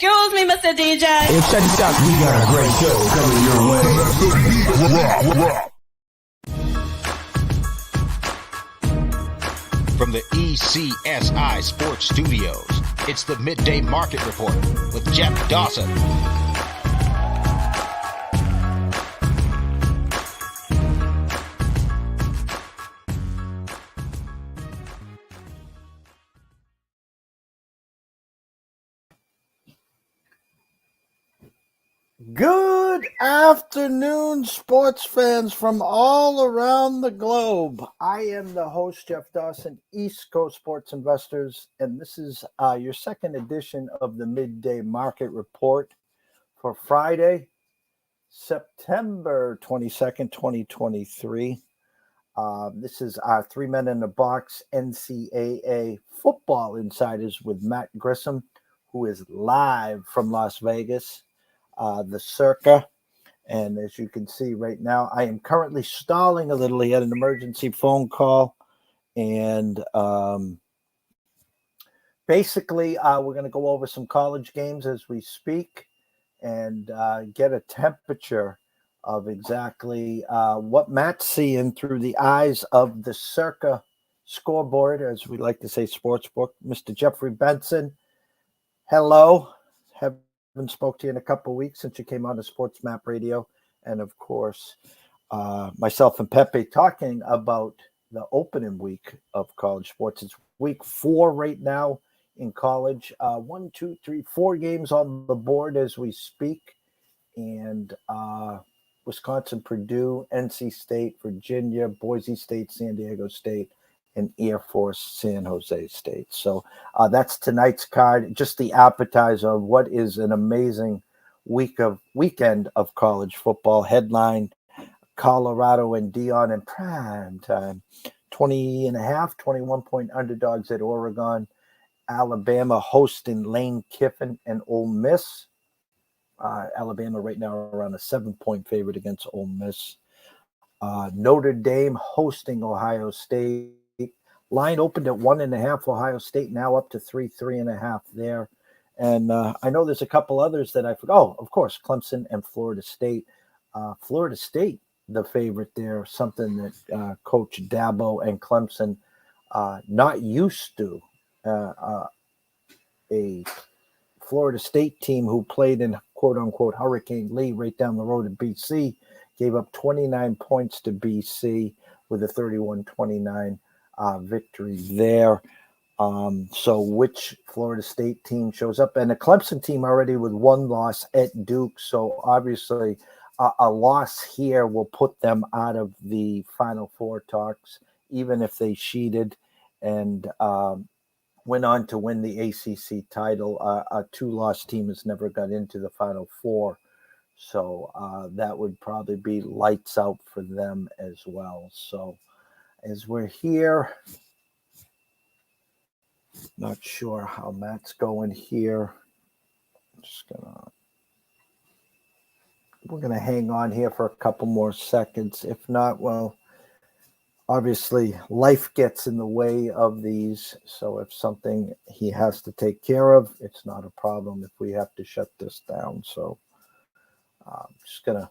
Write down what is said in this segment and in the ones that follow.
Excuse me, Mr. DJ. Hey, check this out. We got a great show coming your way. From the ECSI Sports Studios, it's the Midday Market Report with Jeff Dawson. Good afternoon, sports fans from all around the globe. I am the host, Jeff Dawson, East Coast Sports Investors, and this is your second edition of the Midday Market Report for Friday, September 22nd, 2023. This is our 3 Men in a Box NCAA Football Insiders with Matt Grissom, who is live from Las Vegas. The Circa, and as you can see right now, I am currently stalling a little. He had an emergency phone call, and basically we're going to go over some college games as we speak and get a temperature of exactly what Matt's seeing through the eyes of the Circa scoreboard, as we like to say, sportsbook. Mr. Jeffrey Benson, hello. Haven't spoke to you in a couple of weeks since you came on to Sports Map Radio, and of course myself and Pepe talking about the opening week of college sports. It's week 4 right now in college. 1, 2, 3, 4 games on the board as we speak, and Wisconsin, Purdue, NC State, Virginia, Boise State, San Diego State, and Air Force San Jose State. So that's tonight's card, just the appetizer of what is an amazing weekend of college football. Headline, Colorado and Dion in prime time. 21-point underdogs at Oregon. Alabama hosting Lane Kiffin and Ole Miss. Alabama right now around a 7-point favorite against Ole Miss. Notre Dame hosting Ohio State. Line opened at 1.5. Ohio State now up to 3.5 there. And I know there's a couple others that I forgot. Oh, of course, Clemson and Florida State. Florida State, the favorite there, something that Coach Dabo and Clemson not used to. A Florida State team who played in quote-unquote Hurricane Lee right down the road in BC gave up 29 points to BC with a 31-29 victory there. So which Florida State team shows up? And a Clemson team already with 1 loss at Duke. So obviously a loss here will put them out of the Final Four talks, even if they cheated and went on to win the ACC title. A 2-loss team has never got into the Final Four. So that would probably be lights out for them as well. So as we're here, not sure how Matt's going here. We're gonna hang on here for a couple more seconds. If not, well, obviously life gets in the way of these. So if something he has to take care of, it's not a problem if we have to shut this down. So I'm just gonna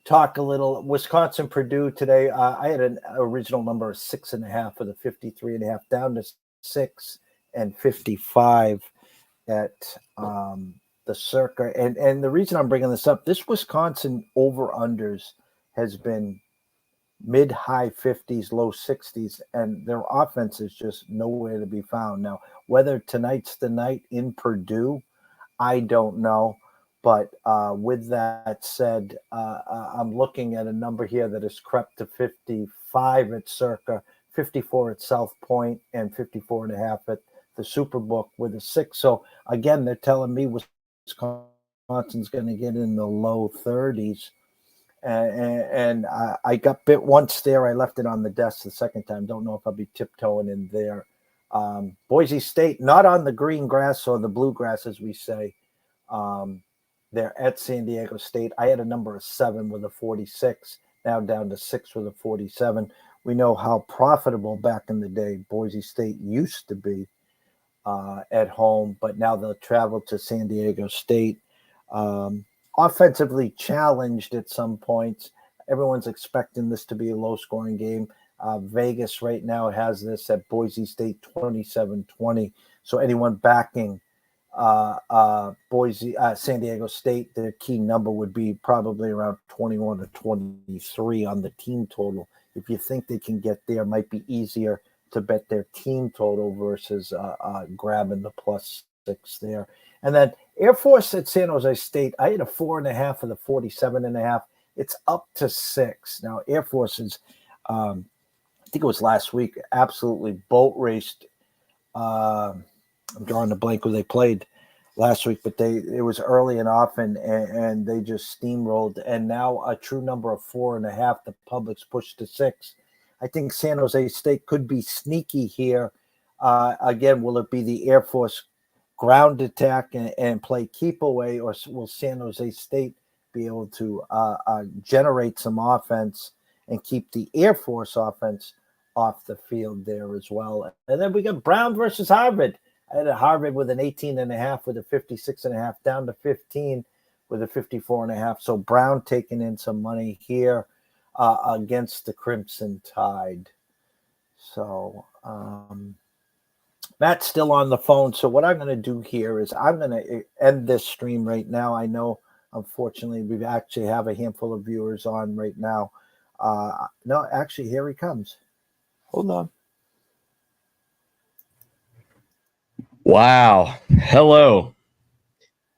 talk a little. Wisconsin, Purdue today. I had an original number of 6.5 for the 53.5, down to 6 and 55 at the Circa. And the reason I'm bringing this up, this Wisconsin over-unders has been mid-high 50s, low 60s, and their offense is just nowhere to be found. Now, whether tonight's the night in Purdue, I don't know. But with that said, I'm looking at a number here that has crept to 55 at Circa, 54 at South Point, and 54.5 at the Superbook with a 6. So, again, they're telling me Wisconsin's going to get in the low 30s. And I got bit once there. I left it on the desk the second time. Don't know if I'll be tiptoeing in there. Boise State, not on the green grass or the blue grass, as we say. They're at San Diego State. I had a number of 7 with a 46, now down to 6 with a 47. We know how profitable back in the day Boise State used to be. at home, but now they'll travel to San Diego State. Offensively challenged at some points. Everyone's expecting this to be a low-scoring game. Vegas right now has this at Boise State 27-20. So anyone backing San Diego State, their key number would be probably around 21 to 23 on the team total. If you think they can get there, it might be easier to bet their team total versus grabbing the +6 there. And then Air Force at San Jose State, I had a 4.5 for the 47.5. It's up to 6 now. Air Force is, I think it was last week, absolutely boat raced. I'm drawing a blank who they played last week, but it was early and often, and they just steamrolled. And now a true number of 4.5. The public's pushed to 6. I think San Jose State could be sneaky here. Again, will it be the Air Force ground attack and play keep away, or will San Jose State be able to generate some offense and keep the Air Force offense off the field there as well? And then we got Brown versus Harvard. I had a Harvard with an 18.5 with a 56.5 down to 15 with a 54.5. So Brown taking in some money here against the Crimson Tide. So Matt's still on the phone. So what I'm going to do here is I'm going to end this stream right now. I know, unfortunately, we actually have a handful of viewers on right now. No, actually, here he comes. Hold on. Wow. Hello.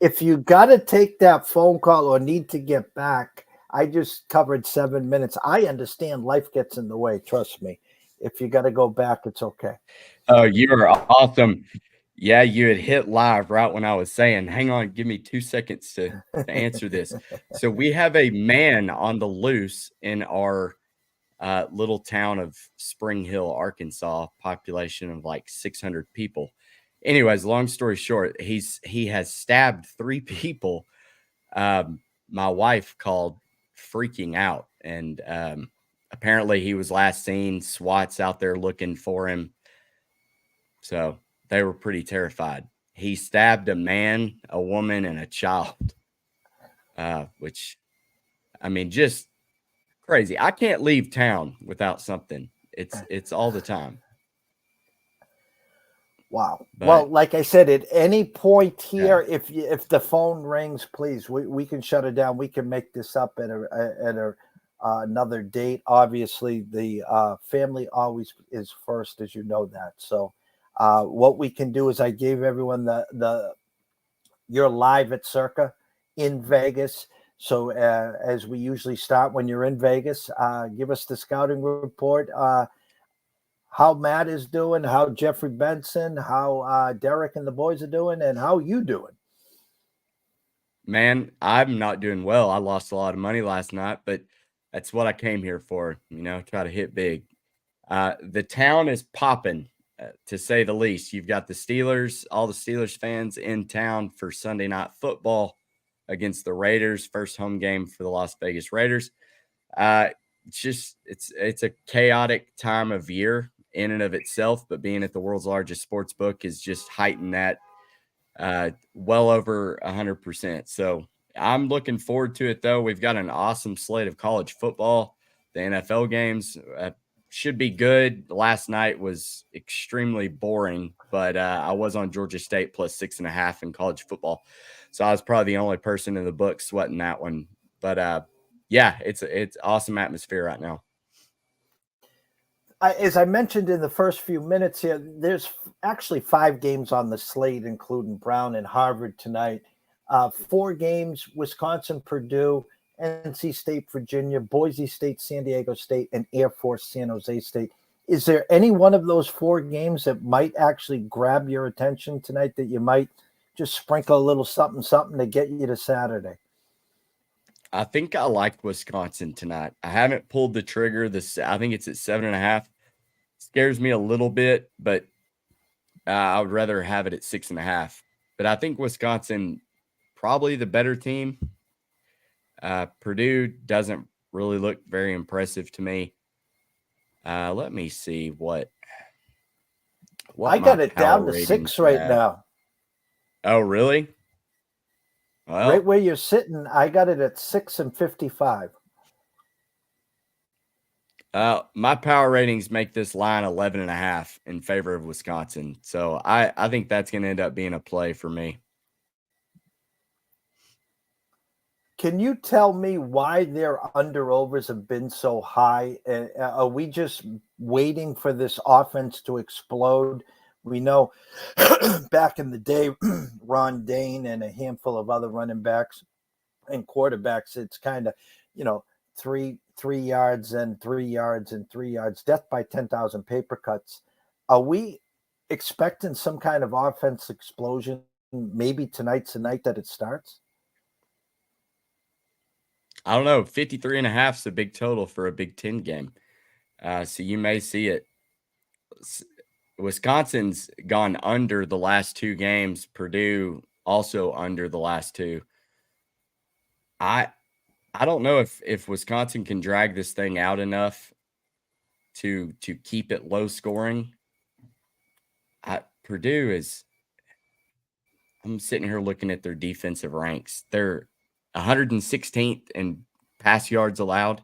If you got to take that phone call or need to get back, I just covered 7 minutes. I understand life gets in the way. Trust me. If you got to go back, it's okay. Oh, you are awesome. Yeah, you had hit live right when I was saying, hang on, give me 2 seconds to answer this. So we have a man on the loose in our little town of Spring Hill, Arkansas, population of like 600 people. Anyways, long story short, he has stabbed 3 people. My wife called freaking out, and apparently he was last seen. SWAT's out there looking for him. So they were pretty terrified. He stabbed a man, a woman, and a child, which, I mean, just crazy. I can't leave town without something. It's all the time. Wow. But, well, like I said, at any point here, if the phone rings, please, we can shut it down. We can make this up at another date. Obviously, the family always is first, as you know that. So what we can do is I gave everyone you're live at Circa in Vegas. So as we usually start when you're in Vegas, give us the scouting report. How Matt is doing, how Jeffrey Benson, how Derek and the boys are doing, and how you doing? Man, I'm not doing well. I lost a lot of money last night, but that's what I came here for, try to hit big. The town is popping, to say the least. You've got the Steelers, all the Steelers fans in town for Sunday Night Football against the Raiders, first home game for the Las Vegas Raiders. It's a chaotic time of year in and of itself, but being at the world's largest sports book is just heightened that well over 100%. So I'm looking forward to it, though. We've got an awesome slate of college football. The NFL games should be good. Last night was extremely boring, but I was on Georgia State plus 6.5 in college football. So I was probably the only person in the book sweating that one. But yeah, it's awesome atmosphere right now. As I mentioned in the first few minutes here, there's actually 5 games on the slate, including Brown and Harvard tonight. 4 games: Wisconsin, Purdue, NC State, Virginia, Boise State, San Diego State, and Air Force, San Jose State. Is there any one of those 4 games that might actually grab your attention tonight, that you might just sprinkle a little something to get you to Saturday? I think I like Wisconsin tonight. I haven't pulled the trigger. I think it's at 7.5. Scares me a little bit, but I would rather have it at 6.5. But I think Wisconsin probably the better team. Purdue doesn't really look very impressive to me. Let me see what what I my got it power down to ratings 6 right have. now. Oh, really? Right Well, where you're sitting, I got it at 6-55. my power ratings make this line 11.5 in favor of Wisconsin. So I think that's going to end up being a play for me. Can you tell me why their under-overs have been so high? Are we just waiting for this offense to explode? We know back in the day, Ron Dane and a handful of other running backs and quarterbacks, it's kind of, you know, 3 yards and 3 yards and 3 yards, death by 10,000 paper cuts. Are we expecting some kind of offense explosion? Maybe tonight's the night that it starts. I don't know. 53.5 is a big total for a Big Ten game. So you may see it. Wisconsin's gone under the last 2 games. Purdue also under the last 2. I I don't know if Wisconsin can drag this thing out enough to keep it low scoring. Purdue is. I'm sitting here looking at their defensive ranks. They're 116th in pass yards allowed,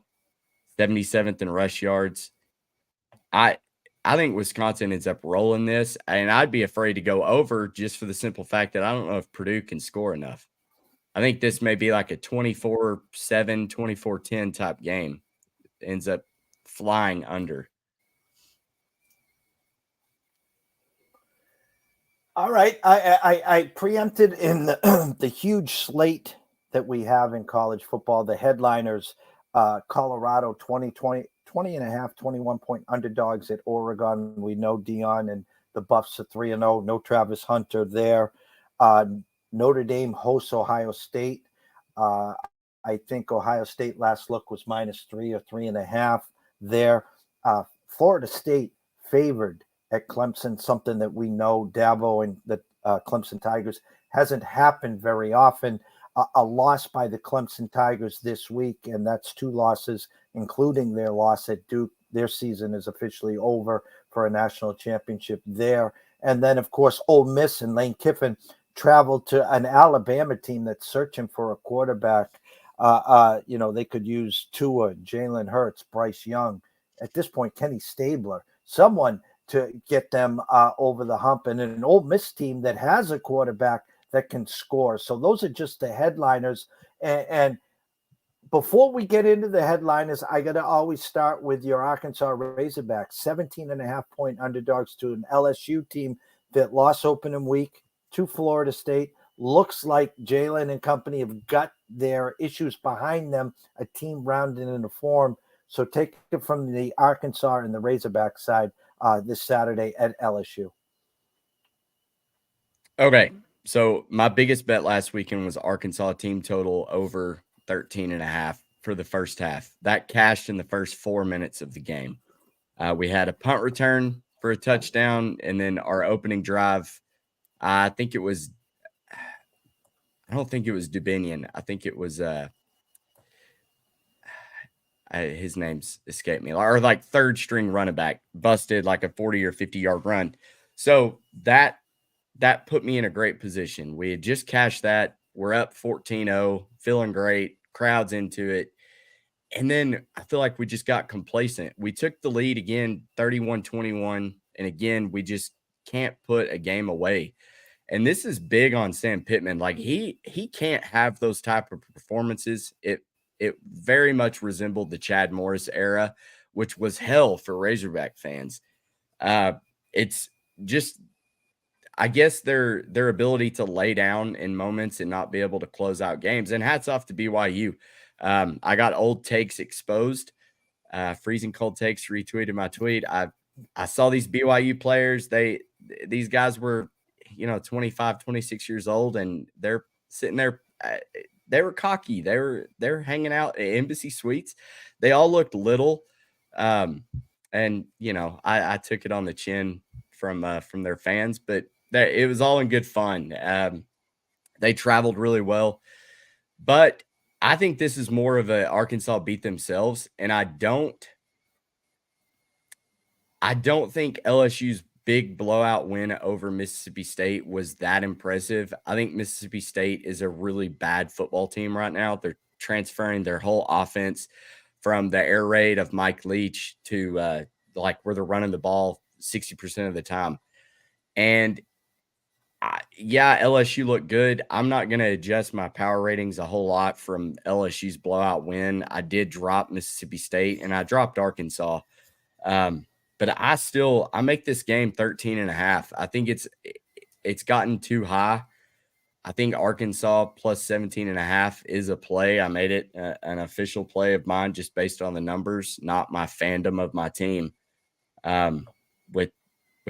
77th in rush yards. I I think Wisconsin ends up rolling this, and I'd be afraid to go over just for the simple fact that I don't know if Purdue can score enough. I think this may be like a 24-7, 24-10 type game. Ends up flying under. All right. I preempted in the huge slate that we have in college football, the headliners, Colorado 20 and a half, 21-point underdogs at Oregon. We know Dion and the Buffs are 3-0. No Travis Hunter there. Notre Dame hosts Ohio State. I think Ohio State last look was -3 or 3.5 there. Florida State favored at Clemson, something that we know Dabo and the Clemson Tigers hasn't happened very often. A loss by the Clemson Tigers this week, and that's 2 losses, including their loss at Duke. Their season is officially over for a national championship there. And then, of course, Ole Miss and Lane Kiffin traveled to an Alabama team that's searching for a quarterback. They could use Tua, Jalen Hurts, Bryce Young. At this point, Kenny Stabler, someone to get them over the hump, and an Ole Miss team that has a quarterback that can score. So those are just the headliners. And before we get into the headliners, I got to always start with your Arkansas Razorbacks, 17.5-point underdogs to an LSU team that lost opening week to Florida State. Looks like Jalen and company have got their issues behind them, a team rounded into form. So take it from the Arkansas and the Razorback side this Saturday at LSU. Okay. So my biggest bet last weekend was Arkansas team total over 13.5 for the first half. That cashed in the first 4 minutes of the game. We had a punt return for a touchdown, and then our opening drive, I don't think it was Dubinian. I think it was his name's escaped me. Or like third string running back busted like a 40 or 50-yard run. So that put me in a great position. We had just cashed that. We're up 14-0, feeling great, crowd's into it. And then I feel like we just got complacent. We took the lead again, 31-21, and again, we just can't put a game away. And this is big on Sam Pittman. Like he can't have those type of performances. It very much resembled the Chad Morris era, which was hell for Razorback fans. It's just, I guess, their ability to lay down in moments and not be able to close out games. And hats off to BYU. I got old takes exposed. Freezing cold takes retweeted my tweet. I saw these BYU players. These guys were, 25, 26 years old, and they're sitting there. They were cocky. They're hanging out at Embassy Suites. They all looked little. And I took it on the chin from their fans, but it was all in good fun. They traveled really well, but I think this is more of a Arkansas beat themselves, and I don't think LSU's big blowout win over Mississippi State was that impressive. I think Mississippi State is a really bad football team right now. They're transferring their whole offense from the air raid of Mike Leach to like where they're running the ball 60% of the time. And yeah, LSU looked good. I'm not going to adjust my power ratings a whole lot from LSU's blowout win. I did drop Mississippi State and I dropped Arkansas. But I make this game 13.5. I think it's gotten too high. I think Arkansas plus 17.5 is a play. I made it an official play of mine just based on the numbers, not my fandom of my team. With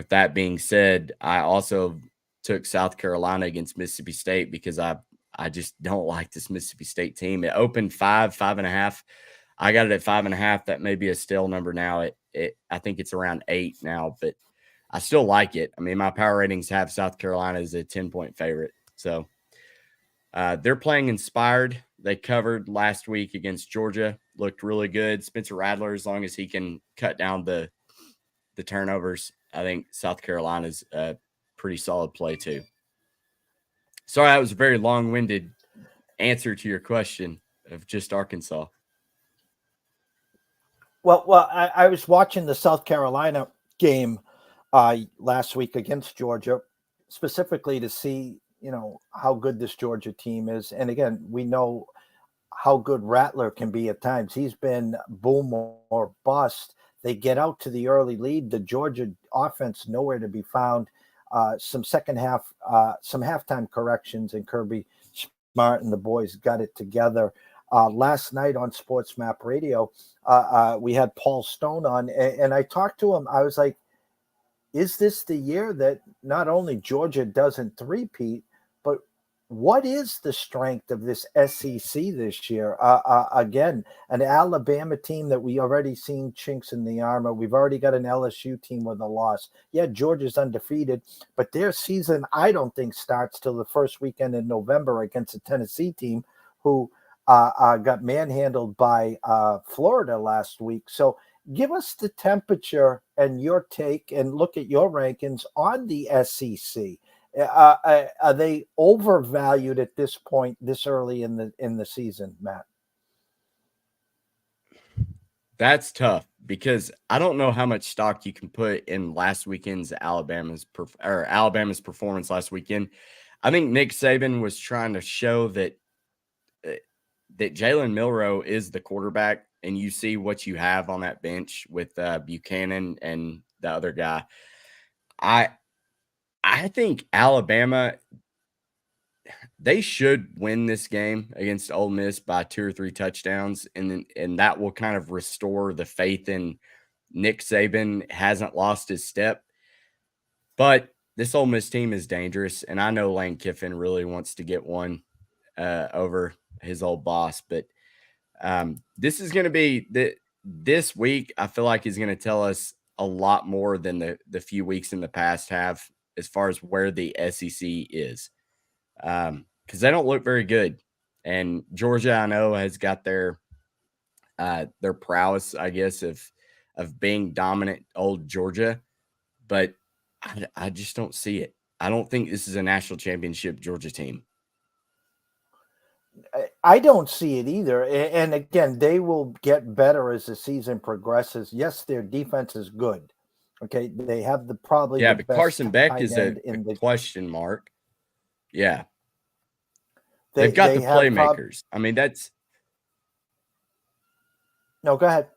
that being said, I also took South Carolina against Mississippi State because I just don't like this Mississippi State team. It opened 5.5. I got it at 5.5. That may be a stale number now. I think it's around 8 now, but I still like it. I mean, my power ratings have South Carolina as a 10-point favorite. So they're playing inspired. They covered last week against Georgia, looked really good. Spencer Rattler, as long as he can cut down the turnovers, I think South Carolina's a pretty solid play too. Sorry, that was a very long-winded answer to your question of just Arkansas. Well, I was watching the South Carolina game last week against Georgia, specifically to see, how good this Georgia team is. And again, we know how good Rattler can be at times. He's been boom or bust. They get out to the early lead. The Georgia offense nowhere to be found. Some second half, some halftime corrections, and Kirby Smart and the boys got it together. Last night on Sports Map Radio, we had Paul Stone on, and I talked to him. I was like, is this the year that not only Georgia doesn't three-peat, but what is the strength of this SEC this year? Again, an Alabama team that we already seen chinks in the armor. We've already got an LSU team with a loss. Yeah, Georgia's undefeated, but their season, I don't think, starts till the first weekend in November against a Tennessee team who got manhandled by Florida last week. So give us the temperature and your take and look at your rankings on the SEC. Are they overvalued at this point, this early in the season, Matt? That's tough because I don't know how much stock you can put in last weekend's Alabama's performance last weekend. I think Nick Saban was trying to show that Jalen Milroe is the quarterback, and you see what you have on that bench with Buchanan and the other guy. I think Alabama, they should win this game against Ole Miss by 2 or 3 touchdowns, and that will kind of restore the faith in Nick Saban. Hasn't lost his step, but this Ole Miss team is dangerous, and I know Lane Kiffin really wants to get one over his old boss, but this is going to be this week. I feel like is going to tell us a lot more than the few weeks in the past have as far as where the SEC is, because they don't look very good. And Georgia, I know, has got their prowess, I guess, of being dominant old Georgia, but I just don't see it. I don't think this is a national championship Georgia team. I don't see it either. And again, they will get better as the season progresses. Yes, their defense is good. Okay, they have but Carson Beck is a question mark. Yeah, they've got the playmakers. I mean, that's no. Go ahead.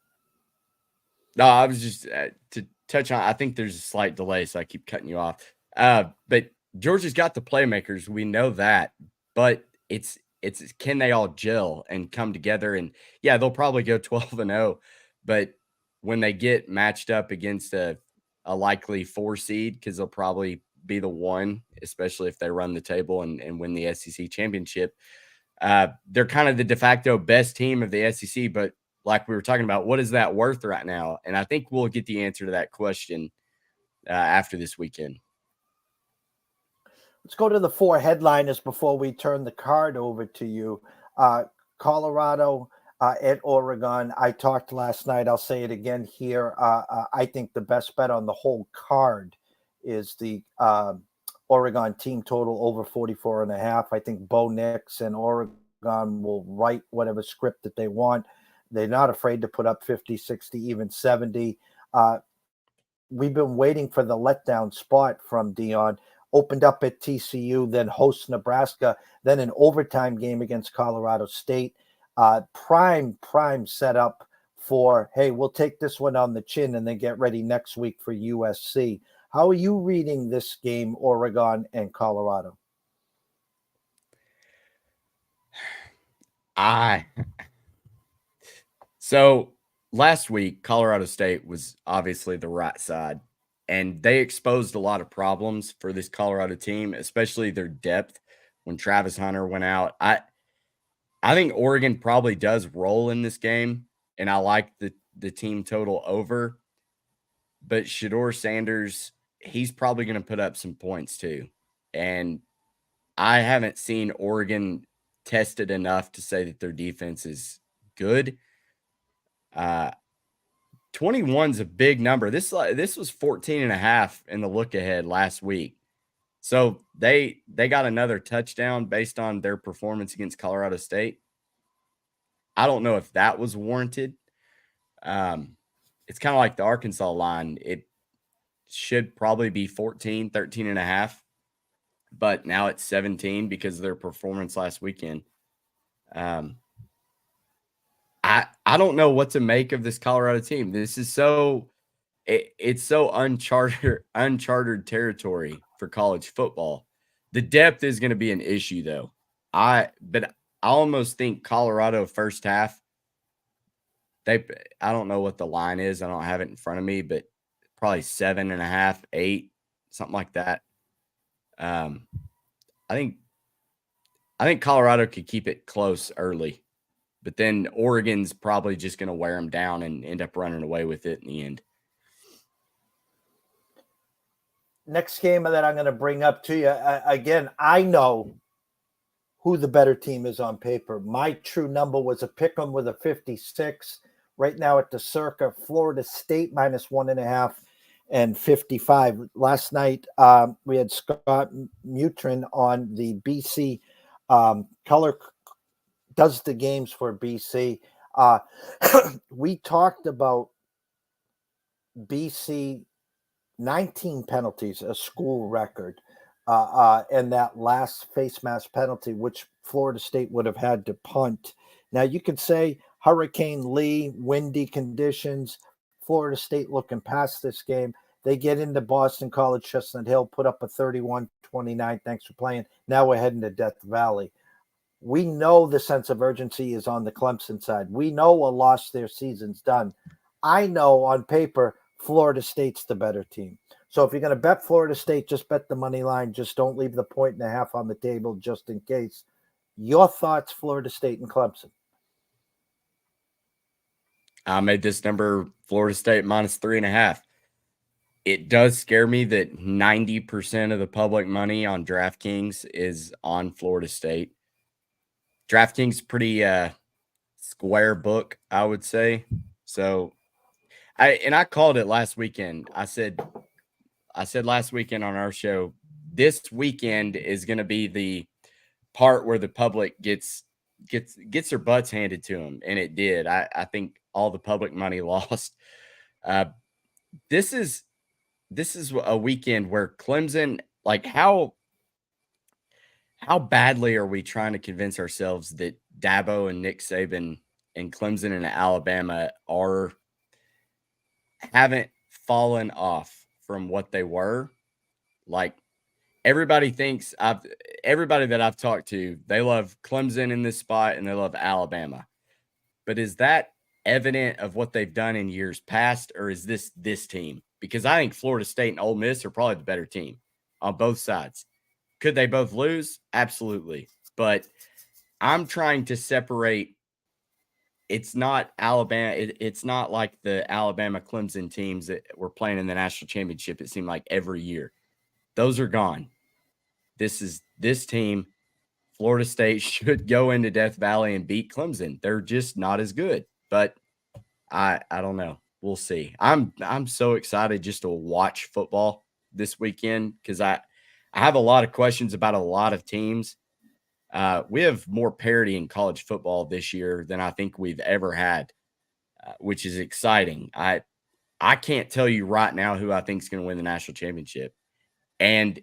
No, I was just to touch on. I think there's a slight delay, so I keep cutting you off. But Georgia's got the playmakers. We know that, but it's can they all gel and come together? And yeah, they'll probably go 12-0, but when they get matched up against a likely 4 seed, because they'll probably be the 1, especially if they run the table and win the SEC championship. They're kind of the de facto best team of the SEC, but like we were talking about, what is that worth right now? And I think we'll get the answer to that question after this weekend. Let's go to the 4 headliners before we turn the card over to you. Colorado at Oregon. I talked last night. I'll say it again here. I think the best bet on the whole card is the Oregon team total over 44.5. I think Bo Nix and Oregon will write whatever script that they want. They're not afraid to put up 50, 60, even 70. We've been waiting for the letdown spot from Dion. Opened up at TCU, then hosts Nebraska, then an overtime game against Colorado State. Prime setup for, hey, we'll take this one on the chin and then get ready next week for USC. How are you reading this game, Oregon and Colorado? So last week, Colorado State was obviously the right side, and they exposed a lot of problems for this Colorado team, especially their depth when Travis Hunter went out. I think Oregon probably does roll in this game, and I like the team total over. But Shedeur Sanders, he's probably going to put up some points too. And I haven't seen Oregon tested enough to say that their defense is good. 21 is a big number. This was 14.5 in the look ahead last week. So they got another touchdown based on their performance against Colorado State. I don't know if that was warranted. It's kind of like the Arkansas line. It should probably be 14, 13.5, but now it's 17 because of their performance last weekend. I don't know what to make of this Colorado team. This is it's so uncharted territory for college football. The depth is going to be an issue though. But I almost think Colorado first half, I don't know what the line is. I don't have it in front of me, but probably 7.5, 8, something like that. I think Colorado could keep it close early, but then Oregon's probably just going to wear them down and end up running away with it in the end. Next game that I'm going to bring up to you, again, I know who the better team is on paper. My true number was a pick 'em with a 56. Right now at the circa, Florida State -1.5 and 55. Last night, we had Scott Mutrin on the BC color, does the games for BC. We talked about BC 19 penalties, a school record, and that last face mask penalty, which Florida State would have had to punt. Now, you could say Hurricane Lee, windy conditions, Florida State looking past this game. They get into Boston College, Chestnut Hill, put up a 31-29. Thanks for playing. Now we're heading to Death Valley. We know the sense of urgency is on the Clemson side. We know a loss their season's done. I know on paper Florida State's the better team. So if you're going to bet Florida State, just bet the money line. Just don't leave the 1.5 on the table just in case. Your thoughts, Florida State and Clemson? I made this number Florida State -3.5. It does scare me that 90% of the public money on DraftKings is on Florida State. DraftKings pretty square book, I would say. So I called it last weekend. I said last weekend on our show, this weekend is going to be the part where the public gets their butts handed to them, and it did. I think all the public money lost. This is a weekend where Clemson, like how badly are we trying to convince ourselves that Dabo and Nick Saban and Clemson and Alabama haven't fallen off from what they were? Like everybody that I've talked to, they love Clemson in this spot and they love Alabama. But is that evident of what they've done in years past, or is this team? Because I think Florida State and Ole Miss are probably the better team on both sides. Could they both lose? Absolutely. But I'm trying to separate. It's not Alabama. It's not like the Alabama Clemson teams that were playing in the national championship. It seemed like every year. Those are gone. This team, Florida State, should go into Death Valley and beat Clemson. They're just not as good. But I don't know. We'll see. I'm so excited just to watch football. this weekend because I have a lot of questions about a lot of teams. We have more parity in college football this year than I think we've ever had, which is exciting. I can't tell you right now who I think is going to win the national championship. And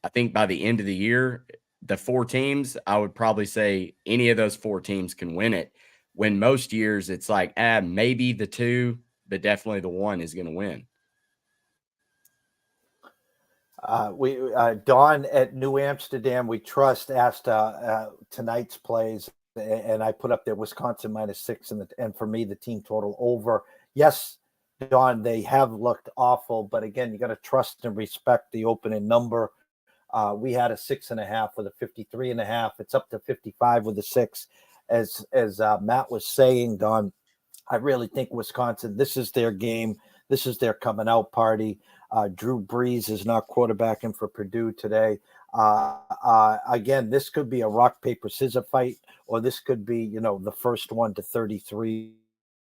I think by the end of the year, the 4 teams, I would probably say any of those 4 teams can win it. When most years it's like, maybe the 2, but definitely the 1 is going to win. Dawn at New Amsterdam, we trust, asked tonight's plays, and I put up there Wisconsin -6, and for me the team total over. Yes, Dawn, they have looked awful, but again, you got to trust and respect the opening number. We had a 6.5 with a 53.5. It's up to 55 with a 6. As Matt was saying, Don, I really think Wisconsin, this is their game. This is their coming out party. Drew Brees is not quarterbacking for Purdue today. Again, this could be a rock, paper, scissors fight, or this could be, the first one to 33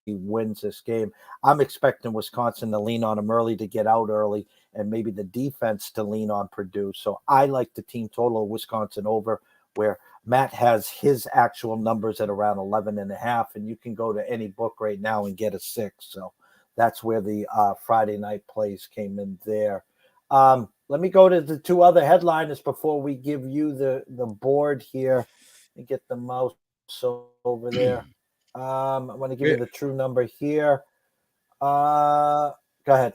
wins this game. I'm expecting Wisconsin to lean on them early to get out early, and maybe the defense to lean on Purdue. So I like the team total of Wisconsin over, where Matt has his actual numbers at around 11.5, and you can go to any book right now and get a 6. So that's where the Friday night plays came in there. Let me go to the 2 other headliners before we give you the board here and get the mouse over there. I want to give you the true number here. Go ahead.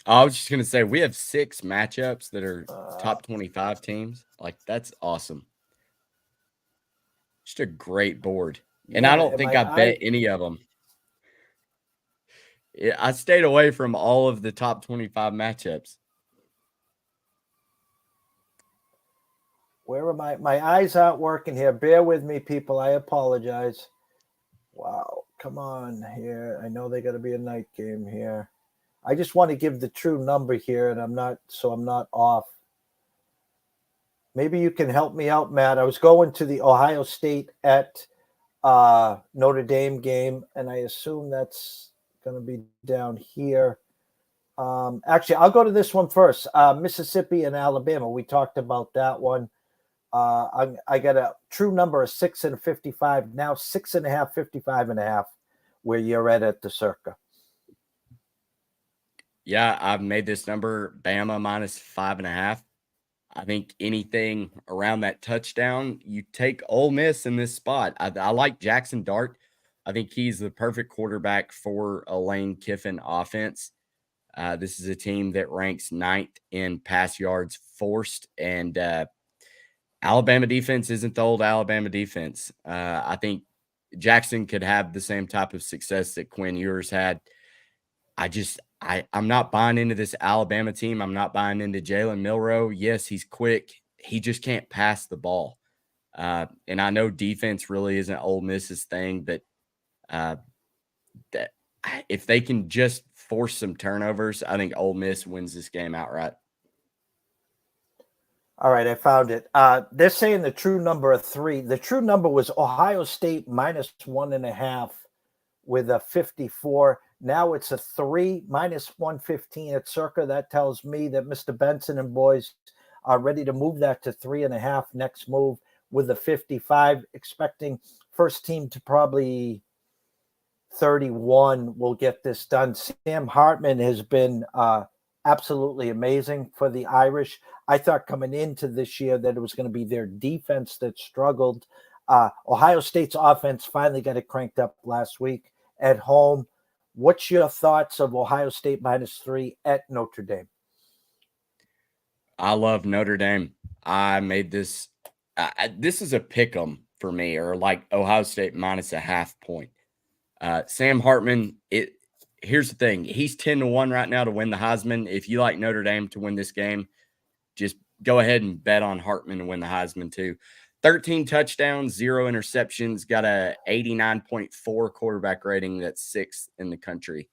I was just going to say, we have 6 matchups that are top 25 teams. Like, that's awesome. Just a great board. And I don't think I bet any of them. I stayed away from all of the top 25 matchups. Where am I? My eyes aren't working here. Bear with me, people. I apologize. Wow. Come on here. I know they got to be a night game here. I just want to give the true number here, and I'm not off. Maybe you can help me out, Matt. I was going to the Ohio State at Notre Dame game, and I assume that's going to be down here. Actually, I'll go to this one first. Mississippi and Alabama. We talked about that one. I got a true number of 6 and 55. Now 6.5, 55.5, where you're at the circa. Yeah, I've made this number Bama -5.5. I think anything around that touchdown, you take Ole Miss in this spot. I like Jackson Dart. I think he's the perfect quarterback for a Lane Kiffin offense. This is a team that ranks 9th in pass yards forced, and Alabama defense isn't the old Alabama defense. I think Jackson could have the same type of success that Quinn Ewers had. I'm not buying into this Alabama team. I'm not buying into Jalen Milroe. Yes, he's quick. He just can't pass the ball. And I know defense really isn't Ole Miss's thing, but that if they can just force some turnovers, I think Ole Miss wins this game outright. All right, I found it. They're saying the true number of 3. The true number was Ohio State -1.5 with a 54. Now it's a 3 -115 at circa. That tells me that Mr. Benson and boys are ready to move that to 3.5 next move with a 55, expecting first team to probably 31 will get this done. Sam Hartman has been absolutely amazing for the Irish. I thought coming into this year that it was going to be their defense that struggled. Ohio State's offense finally got it cranked up last week at home. What's your thoughts of Ohio State -3 at Notre Dame? I love Notre Dame. I made this. This is a pick 'em for me, or like Ohio State -0.5 point. Sam Hartman, here's the thing. He's 10-1 right now to win the Heisman. If you like Notre Dame to win this game, just go ahead and bet on Hartman to win the Heisman too. 13 touchdowns, 0 interceptions, got a 89.4 quarterback rating. That's 6th in the country.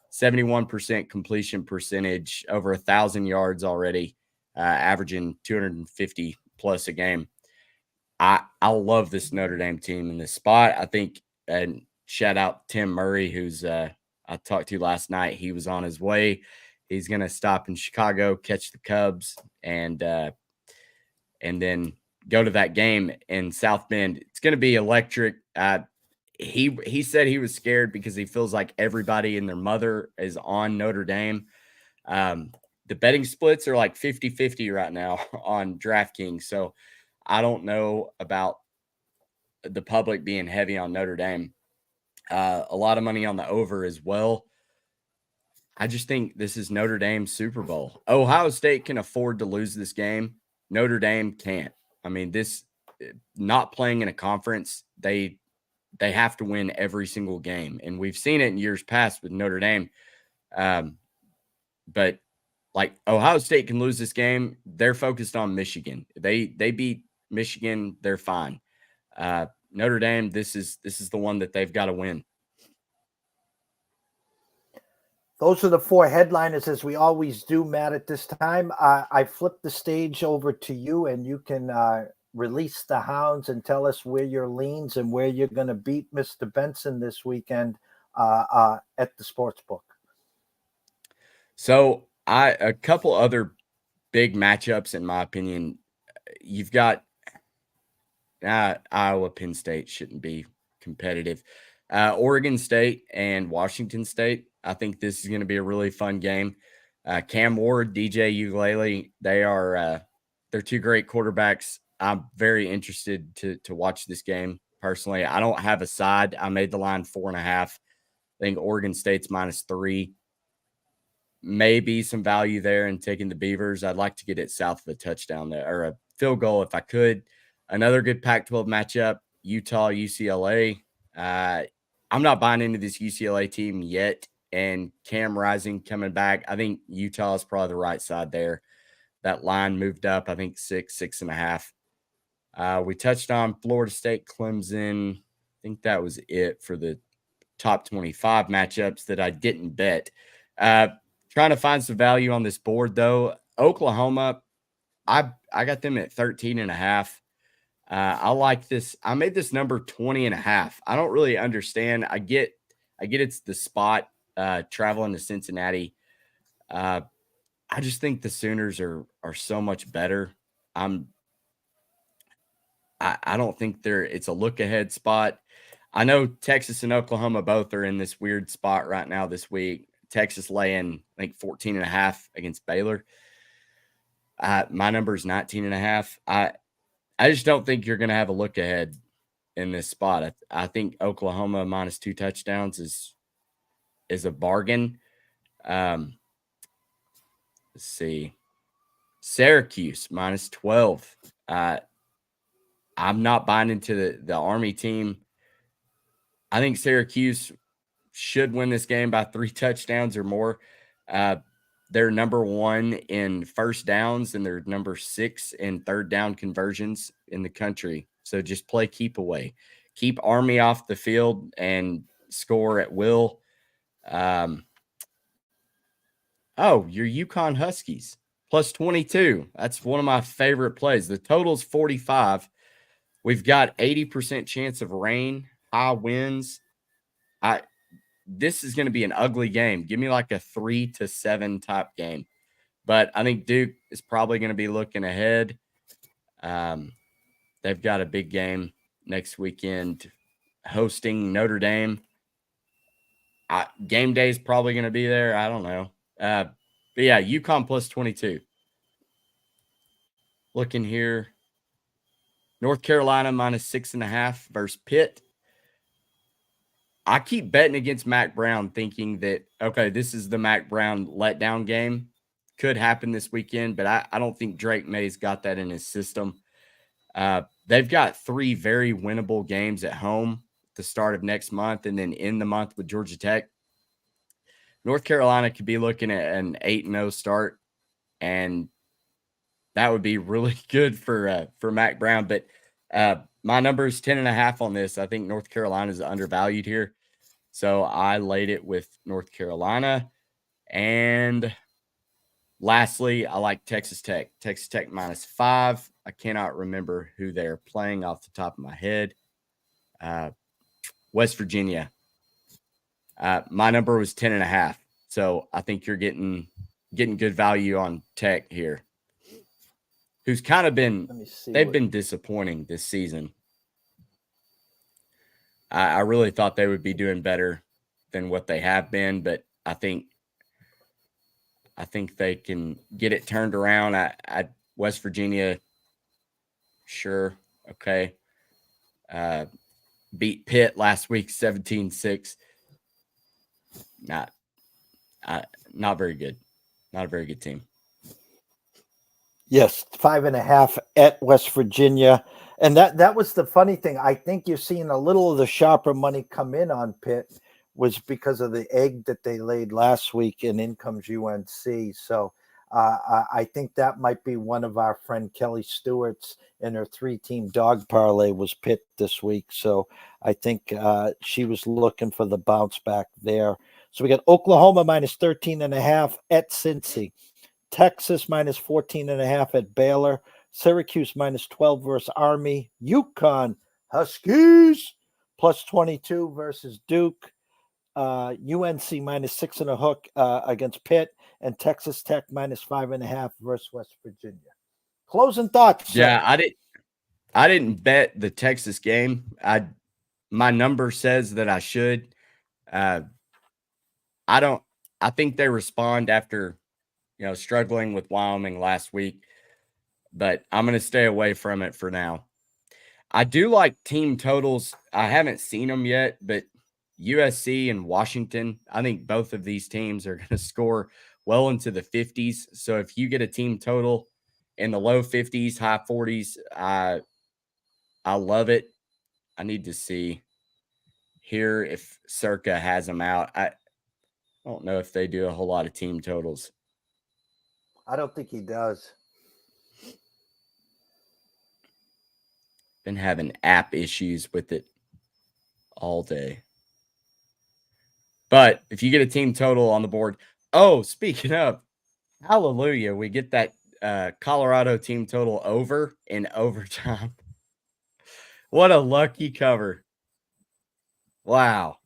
71% completion percentage, over 1,000 yards already, averaging 250 plus a game. I love this Notre Dame team in this spot. I think, and shout out Tim Murray, who's I talked to last night. He was on his way. He's going to stop in Chicago, catch the Cubs, and then go to that game in South Bend. It's going to be electric. He said he was scared because he feels like everybody and their mother is on Notre Dame. The betting splits are like 50-50 right now on DraftKings. So I don't know about the public being heavy on Notre Dame. A lot of money on the over as well. I just think this is Notre Dame's Super Bowl. Ohio State can afford to lose this game. Notre Dame can't. I mean, this not playing in a conference, they have to win every single game. And we've seen it in years past with Notre Dame. But like Ohio State can lose this game. They're focused on Michigan. They beat Michigan. They're fine. Notre Dame, this is the one that they've got to win. Those are the four headliners, as we always do, Matt, at this time. I flip the stage over to you, and you can release the hounds and tell us where your leans and where you're going to beat Mr. Benson this weekend at the sports book. So a couple other big matchups, in my opinion. You've got Iowa, Penn State shouldn't be competitive. Oregon State and Washington State. I think this is going to be a really fun game. Cam Ward, DJ Uiagalelei, they're two great quarterbacks. I'm very interested to watch this game personally. I don't have a side. I made the line 4.5. I think Oregon State's -3. Maybe some value there in taking the Beavers. I'd like to get it south of a touchdown there, or a field goal if I could. Another good Pac-12 matchup, Utah, UCLA. I'm not buying into this UCLA team yet. And Cam Rising coming back. I think Utah is probably the right side there. That line moved up, I think 6.5. We touched on Florida State, Clemson. I think that was it for the top 25 matchups that I didn't bet. Trying to find some value on this board, though. Oklahoma, I got them at 13.5. I like this. I made this number 20.5. I don't really understand. I get it's the spot. Traveling to Cincinnati. I just think the Sooners are so much better. I don't think it's a look ahead spot. I know Texas and Oklahoma both are in this weird spot right now this week. Texas laying, I think, 14.5 against Baylor. My number is 19.5. I just don't think you're going to have a look ahead in this spot. I think Oklahoma -2 touchdowns is a bargain. Let's see. Syracuse -12. I'm not buying into the Army team. I think Syracuse should win this game by 3 touchdowns or more. They're number 1 in first downs, and they're number 6 in third down conversions in the country. So just play keep away. Keep Army off the field and score at will. Your UConn Huskies +22. That's one of my favorite plays. The total's 45. We've got 80% chance of rain, high winds. This is going to be an ugly game. Give me like a 3-7 type game. But I think Duke is probably going to be looking ahead. They've got a big game next weekend hosting Notre Dame. Game day is probably going to be there. I don't know. But yeah, UConn +22. Looking here. North Carolina -6.5 versus Pitt. I keep betting against Mac Brown thinking that, okay, this is the Mac Brown letdown game. Could happen this weekend, but I don't think Drake May's got that in his system. They've got 3 very winnable games at home at the start of next month and then in the month with Georgia Tech. North Carolina could be looking at an 8-0 start, and that would be really good for Mac Brown. But my number is 10.5 on this. I think North Carolina is undervalued here. So I laid it with North Carolina. And lastly, I like Texas Tech. Texas Tech -5. I cannot remember who they're playing off the top of my head. West Virginia. My number was 10.5. So I think you're getting getting good value on Tech here, who's kind of been they've been disappointing this season. I really thought they would be doing better than what they have been, but I think they can get it turned around. West Virginia, sure, okay. Beat Pitt last week 17-6. Not very good. Not a very good team. Yes, 5.5 at West Virginia. And that was the funny thing. I think you're seeing a little of the sharper money come in on Pitt was because of the egg that they laid last week, and in comes UNC. So I think that might be one of our friend Kelly Stewart's in her 3-team dog parlay was Pitt this week. So I think she was looking for the bounce back there. So we got Oklahoma minus 13.5 at Cincy. Texas minus 14.5 at Baylor. Syracuse minus 12 versus Army. UConn Huskies plus 22 versus Duke. UNC minus 6.5 against Pitt, and Texas Tech minus 5.5 versus West Virginia. Closing thoughts. Yeah, I didn't bet the Texas game. My number says that I should. I think they respond after struggling with Wyoming last week, but I'm going to stay away from it for now. I do like team totals. I haven't seen them yet, but USC and Washington, I think both of these teams are going to score well into the 50s. So if you get a team total in the low 50s, high 40s, I love it. I need to see here if Circa has them out. I don't know if they do a whole lot of team totals. I don't think he does. Been having app issues with it all day. But if you get a team total on the board, speaking of, hallelujah, we get that Colorado team total over in overtime. What a lucky cover. Wow.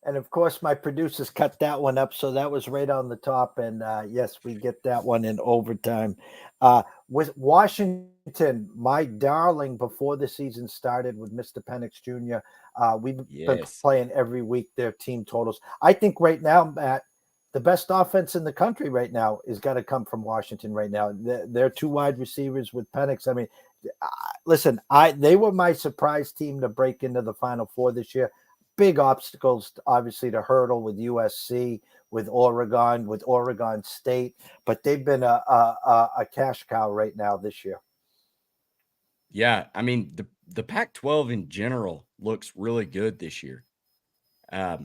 And of course, my producers cut that one up, so that was right on the top. And yes, we get that one in overtime. With Washington, my darling, before the season started with Mr. Penix Jr., we've been playing every week their team totals. I think right now, Matt, the best offense in the country right now is got to come from Washington right now. They're 2 wide receivers with Penix. I mean, listen, they were my surprise team to break into the Final Four this year. Big obstacles, obviously, to hurdle with USC, with Oregon State, but they've been a cash cow right now this year. Yeah, I mean, the Pac-12 in general looks really good this year. This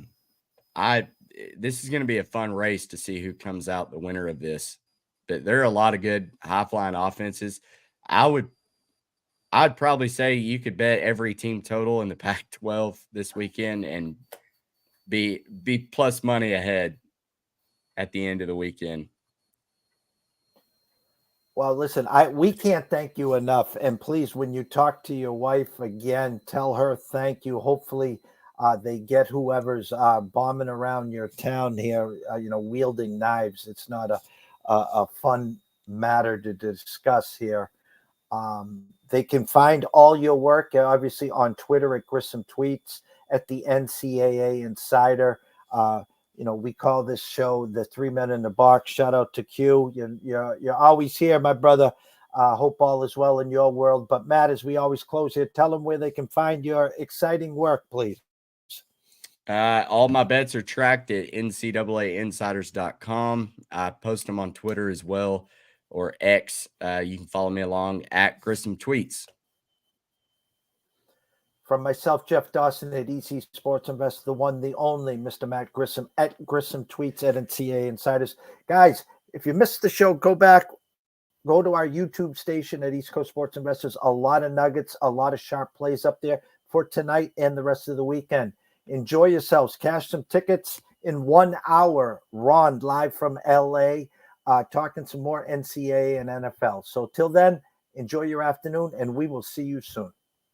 is going to be a fun race to see who comes out the winner of this. But there are a lot of good high-flying offenses. I'd probably say you could bet every team total in the Pac-12 this weekend and be plus money ahead at the end of the weekend. Well, listen, we can't thank you enough. And please, when you talk to your wife again, tell her thank you. Hopefully they get whoever's bombing around your town here, wielding knives. It's not a fun matter to discuss here. They can find all your work, obviously, on Twitter at Grissom Tweets, at the NCAA Insider. We call this show the 3 Men in the Box. Shout out to Q. You're always here, my brother. Hope all is well in your world. But Matt, as we always close here, tell them where they can find your exciting work, please. All my bets are tracked at NCAAinsiders.com. I post them on Twitter as well, or X. You can follow me along at Grissom Tweets. From myself, Jeff Dawson at EC Sports Invest, the one, the only, Mr. Matt Grissom at Grissom Tweets at NCAA Insiders. Guys, if you missed the show, go back, go to our YouTube station at East Coast Sports Investors. A lot of nuggets, a lot of sharp plays up there for tonight and the rest of the weekend. Enjoy yourselves. Cash some tickets in 1 hour. Ron live from LA, talking some more NCAA and NFL. So till then, enjoy your afternoon, and we will see you soon.